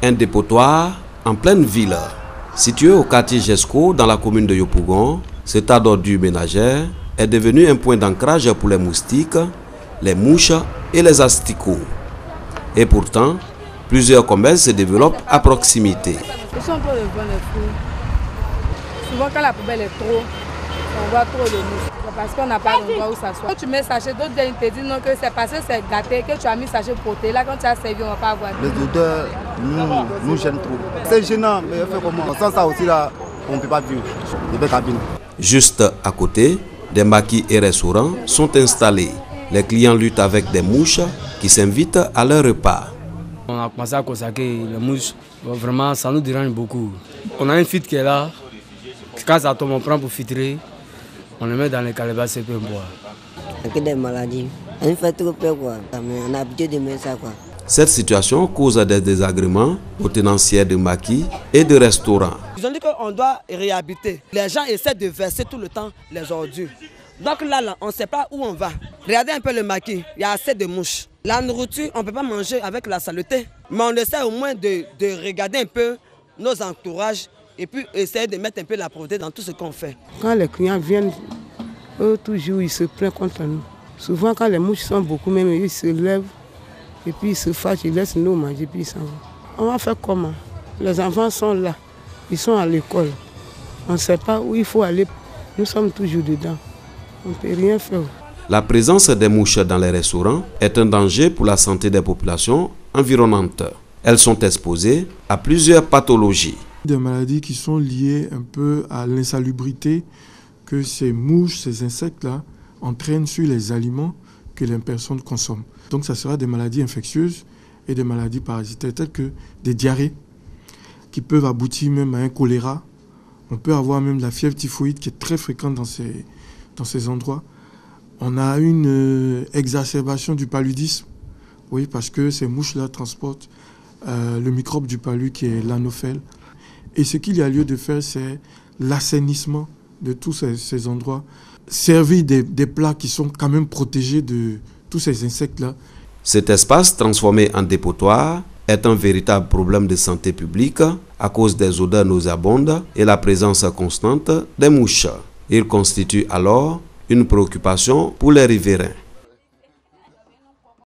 Un dépotoir en pleine ville. Situé au quartier Jesco dans la commune de Yopougon, cet tas d'ordures ménagères est devenu un point d'ancrage pour les moustiques, les mouches et les asticots. Et pourtant, plusieurs commerces se développent à proximité. Ils sont en train de vendre les fruits. Souvent quand la poubelle est trop, on voit trop de mouches. Parce qu'on n'a pas d'endroit où s'asseoir. Quand tu mets sachet, d'autres ils te disent non, que c'est parce que c'est gâté, que tu as mis sachet protéiné. Là, quand tu as servi, on ne va pas avoir. Les odeurs nous gênent trop. C'est gênant, mais on fait comment? Sans ça aussi, là, on ne peut pas vivre. Les cabines. Juste à côté, des maquis et restaurants sont installés. Les clients luttent avec des mouches qui s'invitent à leur repas. On a commencé à consacrer les mouches. Vraiment, ça nous dérange beaucoup. On a une fuite qui est là. Quand ça tombe, on prend pour filtrer. On le met dans les calebasses et puis on boit. Il y a des maladies. On fait trop peur, quoi. On a l'habitude de mettre ça, quoi. Cette situation cause des désagréments aux tenanciers de maquis et de restaurants. Ils ont dit qu'on doit réhabiter. Les gens essaient de verser tout le temps les ordures. Donc là, on ne sait pas où on va. Regardez un peu le maquis, il y a assez de mouches. La nourriture, on ne peut pas manger avec la saleté. Mais on essaie au moins de regarder un peu nos entourages et puis essayer de mettre un peu la pauvreté dans tout ce qu'on fait. Quand les clients viennent, eux toujours ils se plaignent contre nous. Souvent quand les mouches sont beaucoup, même ils se lèvent et puis ils se fâchent, ils laissent nous manger puis ils s'en vont. On va faire comment? Les enfants sont là, ils sont à l'école. On ne sait pas où il faut aller, nous sommes toujours dedans. On ne peut rien faire. La présence des mouches dans les restaurants est un danger pour la santé des populations environnantes. Elles sont exposées à plusieurs pathologies. Des maladies qui sont liées un peu à l'insalubrité que ces mouches, ces insectes-là entraînent sur les aliments que les personnes consomment. Donc ça sera des maladies infectieuses et des maladies parasitaires telles que des diarrhées qui peuvent aboutir même à un choléra. On peut avoir même la fièvre typhoïde qui est très fréquente dans ces endroits. On a une exacerbation du paludisme, oui, parce que ces mouches-là transportent le microbe du palud qui est l'anophèle. Et ce qu'il y a lieu de faire, c'est l'assainissement de tous ces endroits. Servir des plats qui sont quand même protégés de tous ces insectes-là. Cet espace transformé en dépotoir est un véritable problème de santé publique à cause des odeurs nauséabondes et la présence constante des mouches. Il constitue alors une préoccupation pour les riverains.